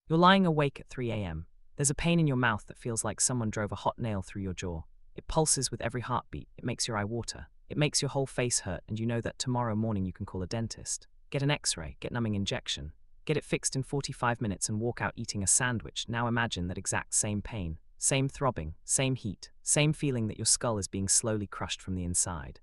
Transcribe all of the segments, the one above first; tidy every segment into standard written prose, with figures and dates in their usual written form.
You're lying awake at 3 a.m. There's a pain in your mouth that feels like someone drove a hot nail through your jaw. It pulses with every heartbeat. It makes your eye water. It makes your whole face hurt, and you know that tomorrow morning you can call a dentist. Get an x-ray, get numbing injection. Get it fixed in 45 minutes and walk out eating a sandwich. Now imagine that exact same pain, same throbbing, same heat, same feeling that your skull is being slowly crushed from the inside.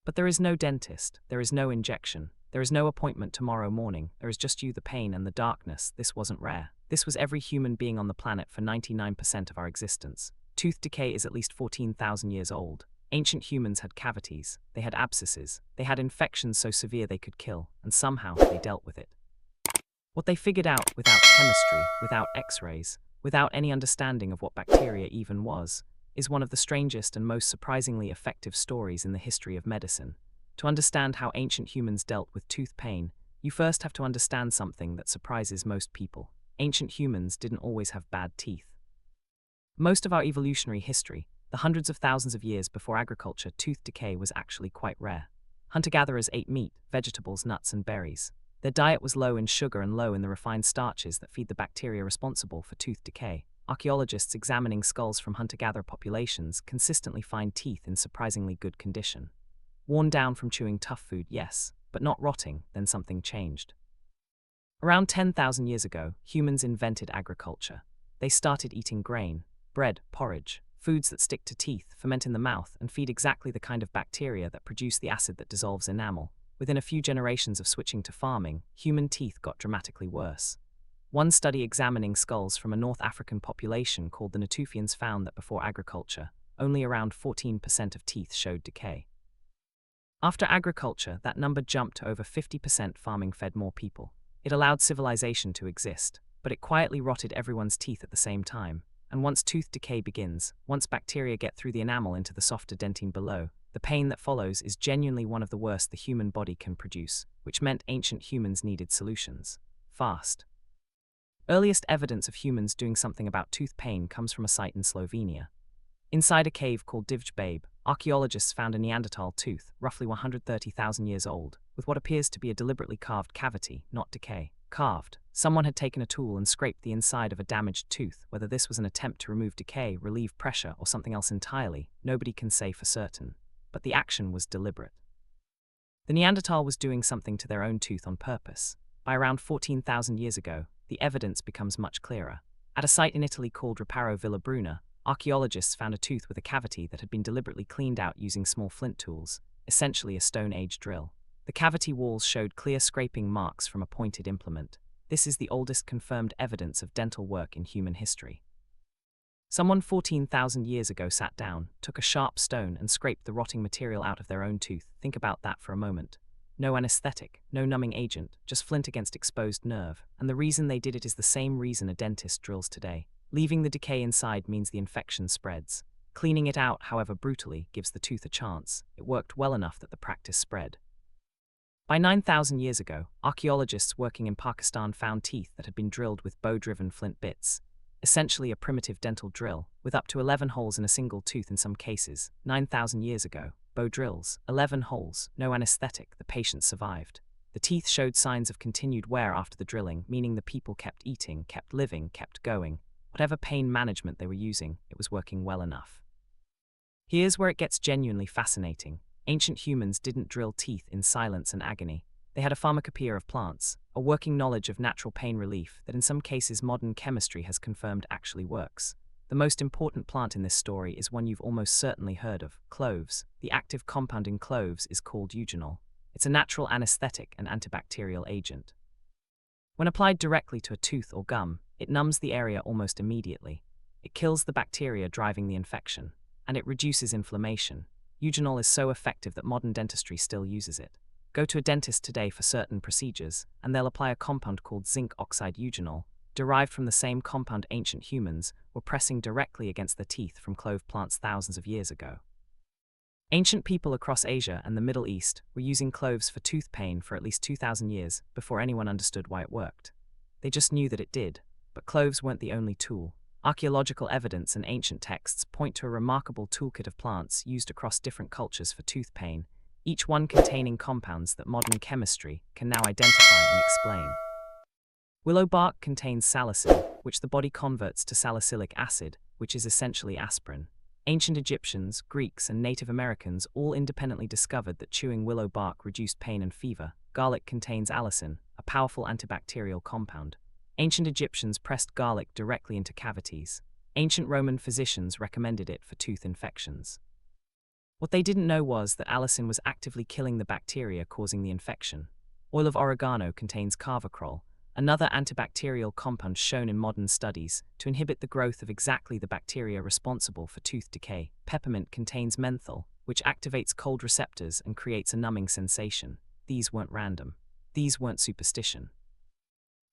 But there is no dentist, there is no injection, there is no appointment tomorrow morning, there is just you, the pain, and the darkness. This wasn't rare. This was every human being on the planet for 99% of our existence. Tooth decay is at least 14,000 years old. Ancient humans had cavities, they had abscesses, they had infections so severe they could kill, and somehow they dealt with it. What they figured out without chemistry, without x-rays, without any understanding of what bacteria even was, is one of the strangest and most surprisingly effective stories in the history of medicine. To understand how ancient humans dealt with tooth pain, you first have to understand something that surprises most people. Ancient humans didn't always have bad teeth. Most of our evolutionary history, the hundreds of thousands of years before agriculture, tooth decay was actually quite rare. Hunter-gatherers ate meat, vegetables, nuts, and berries. Their diet was low in sugar and low in the refined starches that feed the bacteria responsible for tooth decay. Archaeologists examining skulls from hunter-gatherer populations consistently find teeth in surprisingly good condition. Worn down from chewing tough food, yes, but not rotting. Then something changed. Around 10,000 years ago, humans invented agriculture. They started eating grain, bread, porridge, foods that stick to teeth, ferment in the mouth, and feed exactly the kind of bacteria that produce the acid that dissolves enamel. Within a few generations of switching to farming, human teeth got dramatically worse. One study examining skulls from a North African population called the Natufians found that before agriculture, only around 14% of teeth showed decay. After agriculture, that number jumped to over 50%. Farming fed more people. It allowed civilization to exist, but it quietly rotted everyone's teeth at the same time. And once tooth decay begins, once bacteria get through the enamel into the softer dentine below, the pain that follows is genuinely one of the worst the human body can produce, which meant ancient humans needed solutions. Fast. Earliest evidence of humans doing something about tooth pain comes from a site in Slovenia. Inside a cave called Divj Babe, archaeologists found a Neanderthal tooth, roughly 130,000 years old, with what appears to be a deliberately carved cavity, not decay. Carved. Someone had taken a tool and scraped the inside of a damaged tooth. Whether this was an attempt to remove decay, relieve pressure, or something else entirely, nobody can say for certain. But the action was deliberate. The Neanderthal was doing something to their own tooth on purpose. By around 14,000 years ago, the evidence becomes much clearer. At a site in Italy called Reparo Villa Bruna, archaeologists found a tooth with a cavity that had been deliberately cleaned out using small flint tools, essentially a Stone Age drill. The cavity walls showed clear scraping marks from a pointed implement. This is the oldest confirmed evidence of dental work in human history. Someone 14,000 years ago sat down, took a sharp stone and scraped the rotting material out of their own tooth. Think about that for a moment. No anesthetic, no numbing agent, just flint against exposed nerve. And the reason they did it is the same reason a dentist drills today. Leaving the decay inside means the infection spreads. Cleaning it out, however brutally, gives the tooth a chance. It worked well enough that the practice spread. By 9,000 years ago, archaeologists working in Pakistan found teeth that had been drilled with bow-driven flint bits. Essentially a primitive dental drill, with up to 11 holes in a single tooth in some cases. 9,000 years ago, bow drills, 11 holes, no anesthetic, the patient survived. The teeth showed signs of continued wear after the drilling, meaning the people kept eating, kept living, kept going. Whatever pain management they were using, it was working well enough. Here's where it gets genuinely fascinating. Ancient humans didn't drill teeth in silence and agony. They had a pharmacopoeia of plants, a working knowledge of natural pain relief that in some cases modern chemistry has confirmed actually works. The most important plant in this story is one you've almost certainly heard of, cloves. The active compound in cloves is called eugenol. It's a natural anesthetic and antibacterial agent. When applied directly to a tooth or gum, it numbs the area almost immediately. It kills the bacteria driving the infection, and it reduces inflammation. Eugenol is so effective that modern dentistry still uses it. Go to a dentist today for certain procedures, and they'll apply a compound called zinc oxide eugenol, derived from the same compound ancient humans were pressing directly against the teeth from clove plants thousands of years ago. Ancient people across Asia and the Middle East were using cloves for tooth pain for at least 2,000 years before anyone understood why it worked. They just knew that it did, but cloves weren't the only tool. Archaeological evidence and ancient texts point to a remarkable toolkit of plants used across different cultures for tooth pain, each one containing compounds that modern chemistry can now identify and explain. Willow bark contains salicin, which the body converts to salicylic acid, which is essentially aspirin. Ancient Egyptians, Greeks, and Native Americans all independently discovered that chewing willow bark reduced pain and fever. Garlic contains allicin, a powerful antibacterial compound. Ancient Egyptians pressed garlic directly into cavities. Ancient Roman physicians recommended it for tooth infections. What they didn't know was that allicin was actively killing the bacteria causing the infection. Oil of oregano contains carvacrol, another antibacterial compound shown in modern studies to inhibit the growth of exactly the bacteria responsible for tooth decay. Peppermint contains menthol, which activates cold receptors and creates a numbing sensation. These weren't random. These weren't superstition.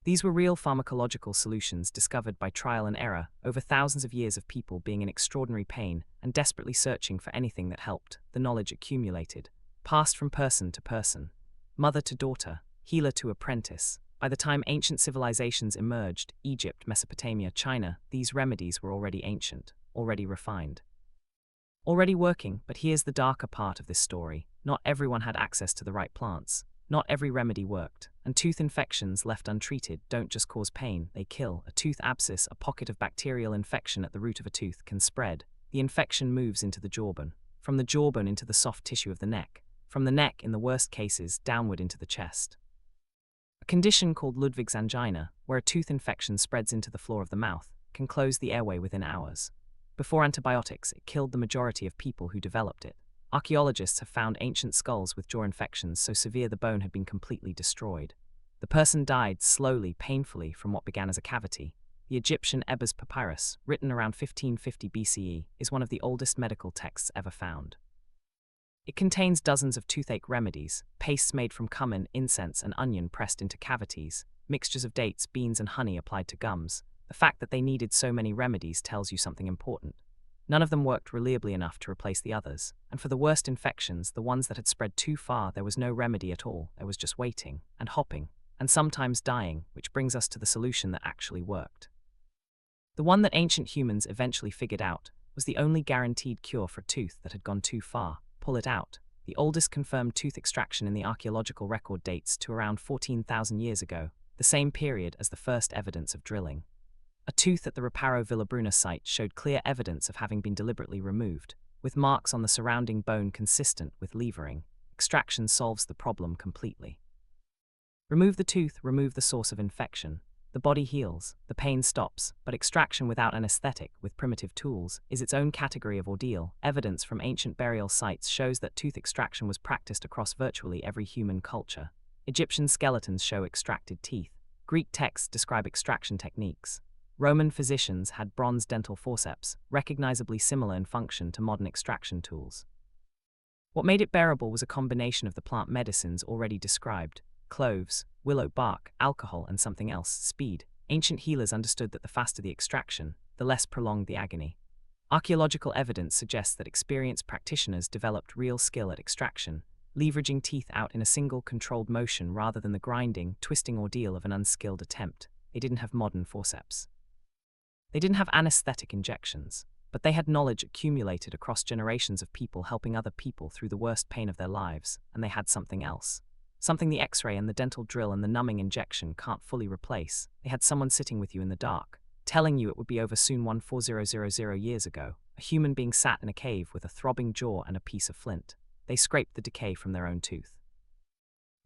These were real pharmacological solutions discovered by trial and error over thousands of years of people being in extraordinary pain and desperately searching for anything that helped. The knowledge accumulated, passed from person to person, mother to daughter, healer to apprentice. By the time ancient civilizations emerged, Egypt, Mesopotamia, China, these remedies were already ancient, already refined, already working. But here's the darker part of this story. Not everyone had access to the right plants. Not every remedy worked, and tooth infections left untreated don't just cause pain, they kill. A tooth abscess, a pocket of bacterial infection at the root of a tooth, can spread. The infection moves into the jawbone, from the jawbone into the soft tissue of the neck, from the neck, in the worst cases, downward into the chest. A condition called Ludwig's angina, where a tooth infection spreads into the floor of the mouth, can close the airway within hours. Before antibiotics, it killed the majority of people who developed it. Archaeologists have found ancient skulls with jaw infections so severe the bone had been completely destroyed. The person died slowly, painfully, from what began as a cavity. The Egyptian Ebers Papyrus, written around 1550 BCE, is one of the oldest medical texts ever found. It contains dozens of toothache remedies, pastes made from cumin, incense, and onion pressed into cavities, mixtures of dates, beans, and honey applied to gums. The fact that they needed so many remedies tells you something important. None of them worked reliably enough to replace the others, and for the worst infections, the ones that had spread too far, there was no remedy at all. There was just waiting, and hopping, and sometimes dying, which brings us to the solution that actually worked. The one that ancient humans eventually figured out was the only guaranteed cure for a tooth that had gone too far: pull it out. The oldest confirmed tooth extraction in the archaeological record dates to around 14,000 years ago, the same period as the first evidence of drilling. A tooth at the Reparo Villabruna site showed clear evidence of having been deliberately removed, with marks on the surrounding bone consistent with levering. Extraction solves the problem completely. Remove the tooth, remove the source of infection. The body heals, the pain stops, but extraction without anesthetic, with primitive tools, is its own category of ordeal. Evidence from ancient burial sites shows that tooth extraction was practiced across virtually every human culture. Egyptian skeletons show extracted teeth. Greek texts describe extraction techniques. Roman physicians had bronze dental forceps, recognizably similar in function to modern extraction tools. What made it bearable was a combination of the plant medicines already described: cloves, willow bark, alcohol, and something else: speed. Ancient healers understood that the faster the extraction, the less prolonged the agony. Archaeological evidence suggests that experienced practitioners developed real skill at extraction, leveraging teeth out in a single controlled motion rather than the grinding, twisting ordeal of an unskilled attempt. They didn't have modern forceps. They didn't have anesthetic injections, but they had knowledge accumulated across generations of people helping other people through the worst pain of their lives, and they had something else. Something the X-ray and the dental drill and the numbing injection can't fully replace. They had someone sitting with you in the dark, telling you it would be over soon. 14000 years ago, a human being sat in a cave with a throbbing jaw and a piece of flint. They scraped the decay from their own tooth.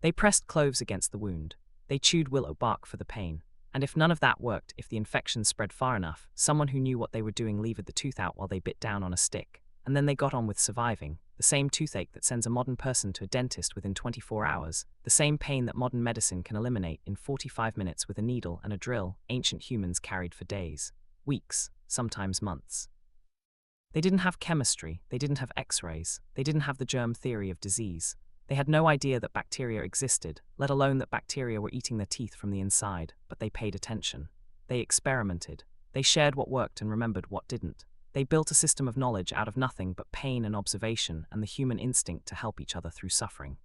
They pressed cloves against the wound. They chewed willow bark for the pain. And if none of that worked, if the infection spread far enough, someone who knew what they were doing levered the tooth out while they bit down on a stick. And then they got on with surviving. The same toothache that sends a modern person to a dentist within 24 hours, the same pain that modern medicine can eliminate in 45 minutes with a needle and a drill, ancient humans carried for days, weeks, sometimes months. They didn't have chemistry, they didn't have X-rays, they didn't have the germ theory of disease. They had no idea that bacteria existed, let alone that bacteria were eating their teeth from the inside, but they paid attention. They experimented. They shared what worked and remembered what didn't. They built a system of knowledge out of nothing but pain and observation and the human instinct to help each other through suffering.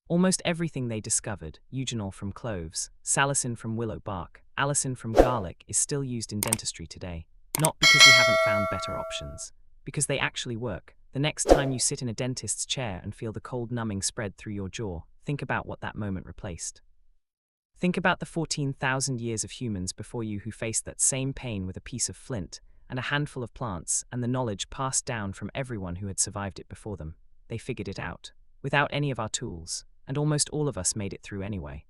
Almost everything they discovered, eugenol from cloves, salicin from willow bark, allicin from garlic, is still used in dentistry today. Not because we haven't found better options, because they actually work. The next time you sit in a dentist's chair and feel the cold numbing spread through your jaw, think about what that moment replaced. Think about the 14,000 years of humans before you who faced that same pain with a piece of flint and a handful of plants and the knowledge passed down from everyone who had survived it before them. They figured it out, without any of our tools, and almost all of us made it through anyway.